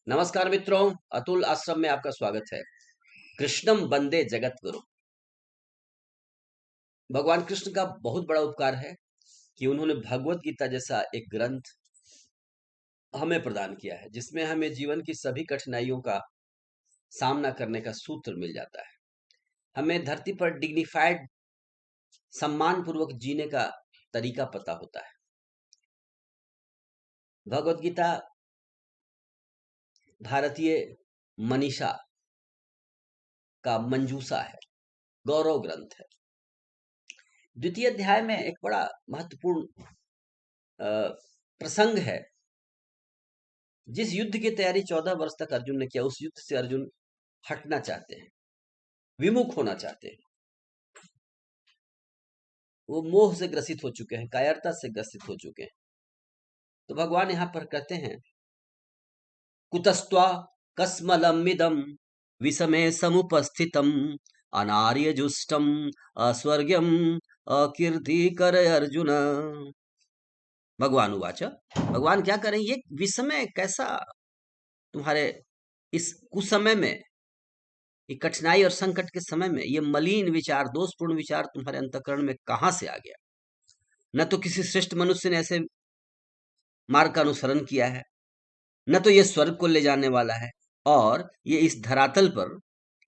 नमस्कार मित्रों, अतुल आश्रम में आपका स्वागत है। कृष्णम वंदे जगत गुरु। भगवान कृष्ण का बहुत बड़ा उपकार है कि उन्होंने भगवत गीता जैसा एक ग्रंथ हमें प्रदान किया है, जिसमें हमें जीवन की सभी कठिनाइयों का सामना करने का सूत्र मिल जाता है। हमें धरती पर डिग्निफाइड, सम्मान पूर्वक जीने का तरीका पता होता है। भगवत गीता भारतीय मनीषा का मंजूषा है, गौरव ग्रंथ है। द्वितीय अध्याय में एक बड़ा महत्वपूर्ण प्रसंग है। जिस युद्ध की तैयारी 14 वर्ष तक अर्जुन ने किया, उस युद्ध से अर्जुन हटना चाहते हैं, विमुख होना चाहते हैं। वो मोह से ग्रसित हो चुके हैं, कायरता से ग्रसित हो चुके हैं। तो भगवान यहाँ पर कहते हैं, कुतस्त्वा कस्मलमिदं विषमे समुपस्थितम अनार्य जुष्टम अस्वर्ग्यम अकीर्तिकर अर्जुन। भगवान उवाच, भगवान क्या करें, ये विषमय कैसा तुम्हारे इस कुसमय में, ये कठिनाई और संकट के समय में ये मलिन विचार, दोषपूर्ण विचार तुम्हारे अंतःकरण में कहां से आ गया? न तो किसी श्रेष्ठ मनुष्य ने ऐसे मार्ग का अनुसरण किया है, न तो ये स्वर्ग को ले जाने वाला है, और ये इस धरातल पर,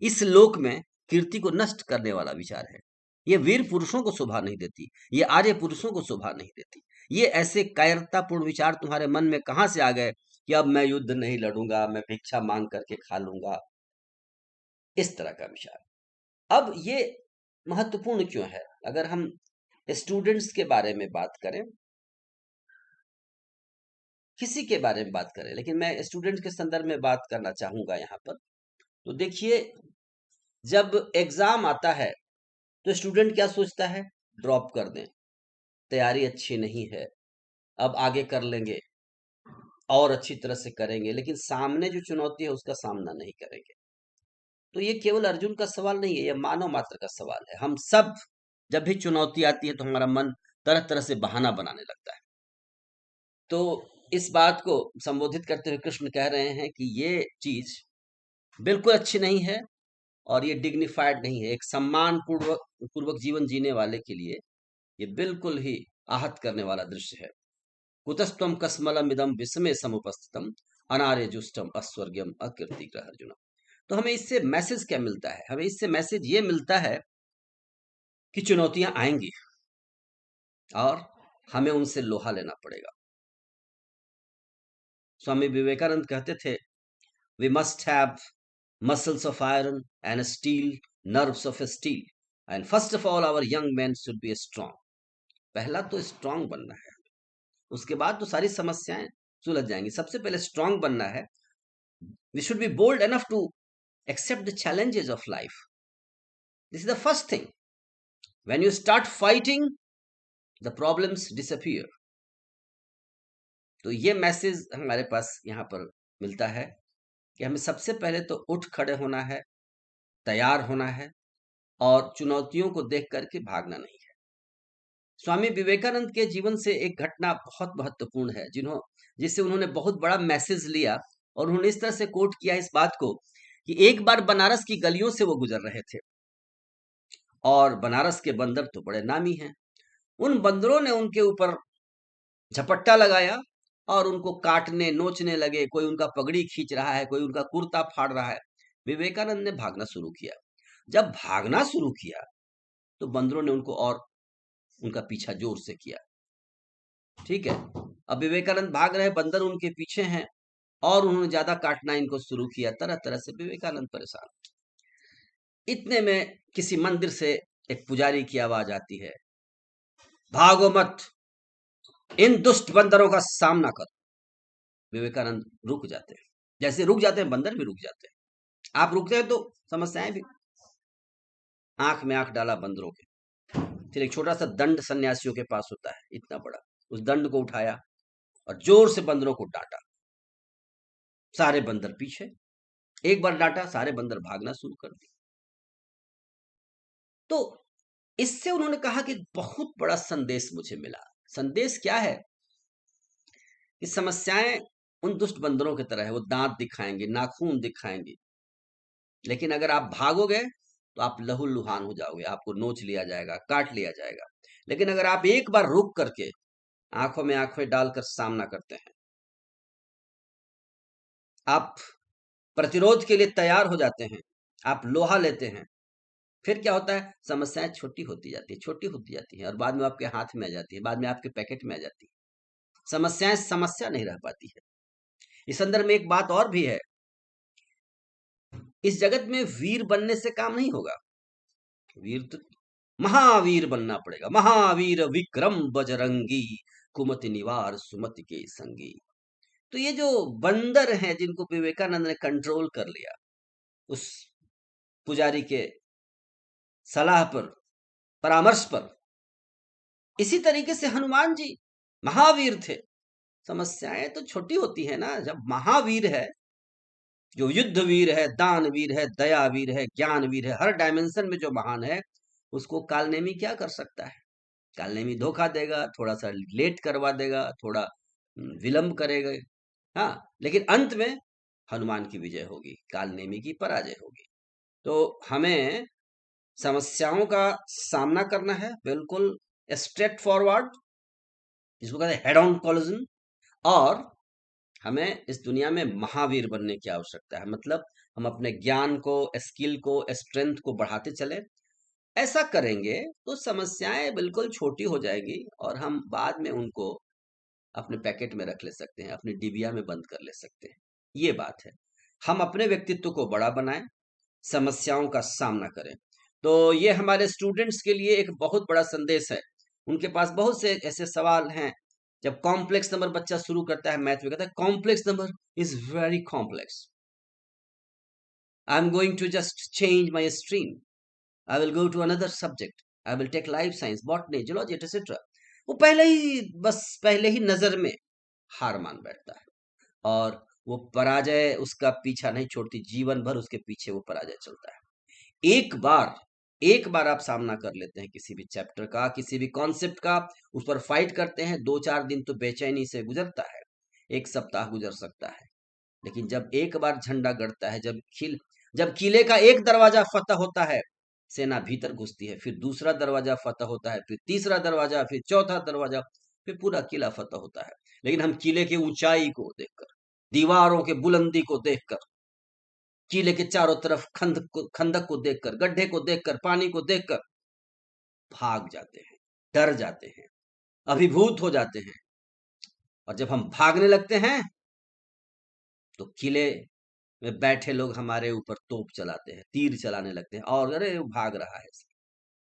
इस लोक में कीर्ति को नष्ट करने वाला विचार है। ये वीर पुरुषों को शोभा नहीं देती, ये आर्य पुरुषों को शोभा नहीं देती। ये ऐसे कायरतापूर्ण विचार तुम्हारे मन में कहां से आ गए कि अब मैं युद्ध नहीं लड़ूंगा, मैं भिक्षा मांग करके खा लूंगा, इस तरह का विचार। अब ये महत्वपूर्ण क्यों है? अगर हम स्टूडेंट्स के बारे में बात करें, किसी के बारे में बात करें, लेकिन मैं स्टूडेंट्स के संदर्भ में बात करना चाहूंगा यहाँ पर। तो देखिए, जब एग्जाम आता है तो स्टूडेंट क्या सोचता है? ड्रॉप कर दें, तैयारी अच्छी नहीं है, अब आगे कर लेंगे और अच्छी तरह से करेंगे, लेकिन सामने जो चुनौती है उसका सामना नहीं करेंगे। तो ये केवल अर्जुन का सवाल नहीं है, ये मानव मात्र का सवाल है। हम सब जब भी चुनौती आती है तो हमारा मन तरह तरह से बहाना बनाने लगता है। तो इस बात को संबोधित करते हुए कृष्ण कह रहे हैं कि ये चीज बिल्कुल अच्छी नहीं है और ये डिग्निफाइड नहीं है। एक सम्मान पूर्वक जीवन जीने वाले के लिए ये बिल्कुल ही आहत करने वाला दृश्य है। कुतस्त्वम कस्मलम इदम विस्मय समुपस्थितम अनार्य जुष्टम अस्वर्ग्यम अकीर्ति ग्रह अर्जुन। तो हमें इससे मैसेज क्या मिलता है? हमें इससे मैसेज ये मिलता है कि चुनौतियां आएंगी और हमें उनसे लोहा लेना पड़ेगा। स्वामी विवेकानंद कहते थे, we must have muscles of iron and steel, nerves of steel, and first of all our young men should be strong. पहला तो स्ट्रांग बनना है, उसके बाद तो सारी समस्याएं सुलझ जाएंगी। सबसे पहले स्ट्रांग बनना है। We should be bold enough to accept the challenges of life. This is the first thing. When you start fighting, the problems disappear. तो ये मैसेज हमारे पास यहाँ पर मिलता है कि हमें सबसे पहले तो उठ खड़े होना है, तैयार होना है और चुनौतियों को देख करके भागना नहीं है। स्वामी विवेकानंद के जीवन से एक घटना बहुत महत्वपूर्ण है, जिससे उन्होंने बहुत बड़ा मैसेज लिया, और उन्होंने इस तरह से कोट किया इस बात को कि एक बार बनारस की गलियों से वो गुजर रहे थे और बनारस के बंदर तो बड़े नामी हैं। उन बंदरों ने उनके ऊपर झपट्टा लगाया और उनको काटने नोचने लगे। कोई उनका पगड़ी खींच रहा है, कोई उनका कुर्ता फाड़ रहा है। विवेकानंद ने भागना शुरू किया। जब भागना शुरू किया तो बंदरों ने उनका पीछा जोर से किया। ठीक है, अब विवेकानंद भाग रहे, बंदर उनके पीछे हैं और उन्होंने ज्यादा काटना इनको शुरू किया। तरह तरह से विवेकानंद परेशान। इतने में किसी मंदिर से एक पुजारी की आवाज आती है, भागो मत, इन दुष्ट बंदरों का सामना करो। विवेकानंद रुक जाते हैं। जैसे रुक जाते हैं, बंदर भी रुक जाते हैं। आप रुकते हैं तो समस्याएं भी। आंख में आंख डाला बंदरों के। फिर एक छोटा सा दंड सन्यासियों के पास होता है, इतना बड़ा। उस दंड को उठाया और जोर से बंदरों को डांटा। सारे बंदर पीछे। एक बार डांटा, सारे बंदर भागना शुरू कर दिए। तो इससे उन्होंने कहा कि बहुत बड़ा संदेश मुझे मिला। संदेश क्या है? कि समस्याएं उन दुष्ट बंदरों की तरह है। वो दांत दिखाएंगे, नाखून दिखाएंगे, लेकिन अगर आप भागोगे तो आप लहूलुहान हो जाओगे, आपको नोच लिया जाएगा, काट लिया जाएगा। लेकिन अगर आप एक बार रुक करके आंखों में आंखें डालकर सामना करते हैं, आप प्रतिरोध के लिए तैयार हो जाते हैं, आप लोहा लेते हैं, फिर क्या होता है, समस्याएं छोटी होती जाती है, छोटी होती जाती है, और बाद में आपके हाथ में आ जाती है, बाद में आपके पैकेट में आ जाती है। समस्याएं समस्या नहीं रह पाती है। इस संदर्भ में एक बात और भी है, इस जगत में वीर बनने से काम नहीं होगा। वीर तो महावीर बनना पड़ेगा। महावीर विक्रम बजरंगी, कुमति निवार सुमति के संगी। तो ये जो बंदर हैं जिनको विवेकानंद ने कंट्रोल कर लिया उस पुजारी के सलाह पर, परामर्श पर, इसी तरीके से हनुमान जी महावीर थे। समस्याएं तो छोटी होती है ना। जब महावीर है, जो युद्ध वीर है, दान वीर है, दया वीर है, ज्ञान वीर है, हर डायमेंशन में जो महान है, उसको कालनेमी क्या कर सकता है? कालनेमी धोखा देगा, थोड़ा सा लेट करवा देगा, थोड़ा विलंब करेगा, हाँ, लेकिन अंत में हनुमान की विजय होगी, कालनेमी की पराजय होगी। तो हमें समस्याओं का सामना करना है, बिल्कुल स्ट्रेट फॉरवर्ड, जिसको कहते हैं हेड ऑन कॉलिजन। और हमें इस दुनिया में महावीर बनने की आवश्यकता है। मतलब हम अपने ज्ञान को, स्किल को, स्ट्रेंथ को बढ़ाते चले। ऐसा करेंगे तो समस्याएं बिल्कुल छोटी हो जाएगी और हम बाद में उनको अपने पैकेट में रख ले सकते हैं, अपनी डिबिया में बंद कर ले सकते हैं। ये बात है। हम अपने व्यक्तित्व को बड़ा बनाएं, समस्याओं का सामना करें। तो ये हमारे स्टूडेंट्स के लिए एक बहुत बड़ा संदेश है। उनके पास बहुत से ऐसे सवाल हैं। जब कॉम्प्लेक्स नंबर बच्चा शुरू करता है मैथ में, कहता है complex number is very complex, I am going to just change my stream, I will go to another subject, I will take life science, botany, zoology etcetera. वो पहले ही नजर में हार मान बैठता है, और वो पराजय उसका पीछा नहीं छोड़ती, जीवन भर उसके पीछे वो पराजय चलता है। एक बार आप सामना कर लेते हैं किसी भी चैप्टर का, किसी भी कॉन्सेप्ट का, उस पर फाइट करते हैं, 2-4 दिन तो बेचैनी से गुजरता है, एक सप्ताह गुजर सकता है। लेकिन जब एक बार झंडा गड़ता है, जब किले का एक दरवाजा फतह होता है, सेना भीतर घुसती है, फिर दूसरा दरवाजा फतह होता है, फिर तीसरा दरवाजा, फिर चौथा दरवाजा, फिर पूरा किला फतह होता है। लेकिन हम किले की ऊंचाई को देखकर, दीवारों के बुलंदी को देखकर, किले के चारों तरफ खंदक को देखकर, गड्ढे को देखकर, पानी को देखकर भाग जाते हैं, डर जाते हैं, अभिभूत हो जाते हैं। और जब हम भागने लगते हैं तो किले में बैठे लोग हमारे ऊपर तोप चलाते हैं, तीर चलाने लगते हैं, और अरे वो भाग रहा है।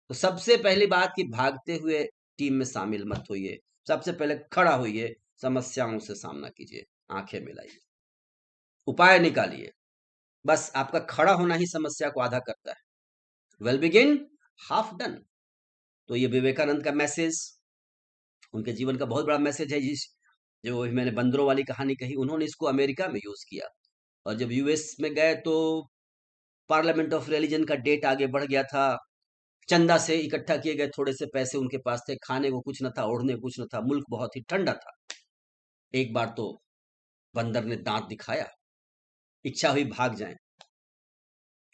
तो सबसे पहली बात कि भागते हुए टीम में शामिल मत होइए, सबसे पहले खड़ा होइए, समस्याओं से सामना कीजिए, आंखें मिलाइए, उपाय निकालिए। बस आपका खड़ा होना ही समस्या को आधा करता है। Well begin, half done. तो ये विवेकानंद का मैसेज, उनके जीवन का बहुत बड़ा मैसेज है। जो मैंने बंदरों वाली कहानी कही, उन्होंने इसको अमेरिका में यूज किया, और जब यूएस में गए तो पार्लियामेंट ऑफ रिलीजन का डेट आगे बढ़ गया था। चंदा से इकट्ठा किए गए थोड़े से पैसे उनके पास थे, खाने को कुछ न था, ओढ़ने को कुछ न था, मुल्क बहुत ही ठंडा था। एक बार तो बंदर ने दांत दिखाया, इच्छा हुई भाग जाएं,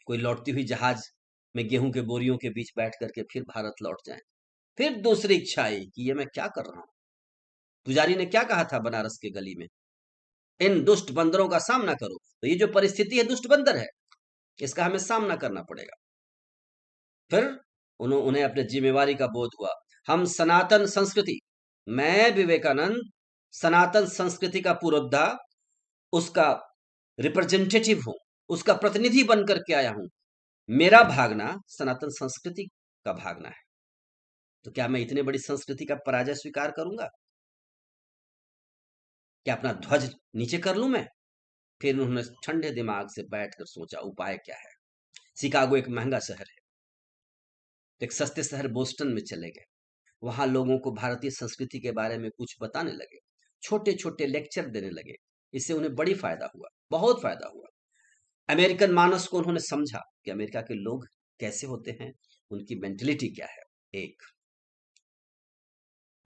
कोई लौटती हुई जहाज में गेहूं के बोरियों के बीच बैठ करके फिर भारत लौट जाएं। फिर दूसरी इच्छा आई कि ये मैं क्या कर रहा हूं। पुजारी ने क्या कहा था बनारस के गली में, इन दुष्ट बंदरों का सामना करो। तो ये जो परिस्थिति है, दुष्ट बंदर है, इसका हमें सामना करना पड़ेगा। फिर उन्हें अपने जिम्मेवारी का बोध हुआ। हम सनातन संस्कृति, मैं विवेकानंद सनातन संस्कृति का पुरोधा, उसका रिप्रेजेंटेटिव हूं, उसका प्रतिनिधि बन करके आया हूं। मेरा भागना सनातन संस्कृति का भागना है। तो क्या मैं इतनी बड़ी संस्कृति का पराजय स्वीकार करूंगा? क्या अपना ध्वज नीचे कर लूं मैं? फिर उन्होंने ठंडे दिमाग से बैठकर सोचा उपाय क्या है। शिकागो एक महंगा शहर है, तो एक सस्ते शहर बोस्टन में चले गए। वहां लोगों को भारतीय संस्कृति के बारे में कुछ बताने लगे, छोटे छोटे लेक्चर देने लगे। इससे उन्हें बड़ी फायदा हुआ, बहुत फायदा हुआ। अमेरिकन मानस को उन्होंने समझा कि अमेरिका के लोग कैसे होते हैं, उनकी मेंटेलिटी क्या है। एक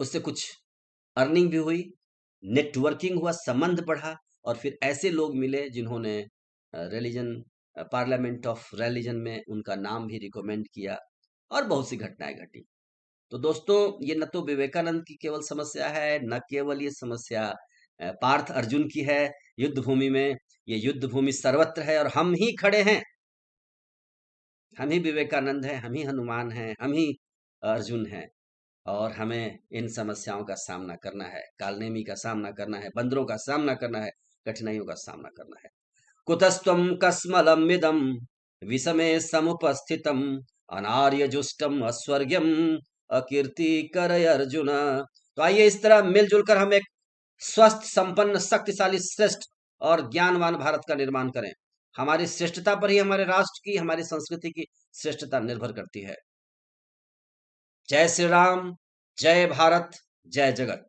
उससे कुछ अर्निंग भी हुई, नेटवर्किंग हुआ, संबंध बढ़ा, और फिर ऐसे लोग मिले जिन्होंने रिलीजन पार्लियामेंट ऑफ रिलीजन में उनका नाम भी रिकमेंड किया और बहुत सी घटनाएं घटी। तो दोस्तों, ये न तो विवेकानंद की केवल समस्या है, न केवल ये समस्या पार्थ अर्जुन की है युद्ध भूमि में। ये युद्ध भूमि सर्वत्र है और हम ही खड़े हैं, हम ही विवेकानंद हैं, हम ही हनुमान हैं, हम ही अर्जुन हैं। और हमें इन समस्याओं का सामना करना है, कालनेमी का सामना करना है, बंदरों का सामना करना है, कठिनाइयों का सामना करना है। कुतस्त्वं कस्मलमिदं विषमे समुपस्थितम् अनार्यजुष्टम् अस्वर्ग्यम् अकीर्तिकरय अर्जुन। तो आइए इस तरह मिलजुल कर हम एक स्वस्थ, संपन्न, शक्तिशाली, श्रेष्ठ और ज्ञानवान भारत का निर्माण करें। हमारी श्रेष्ठता पर ही हमारे राष्ट्र की, हमारी संस्कृति की श्रेष्ठता निर्भर करती है। जय श्री राम, जय भारत, जय जगत।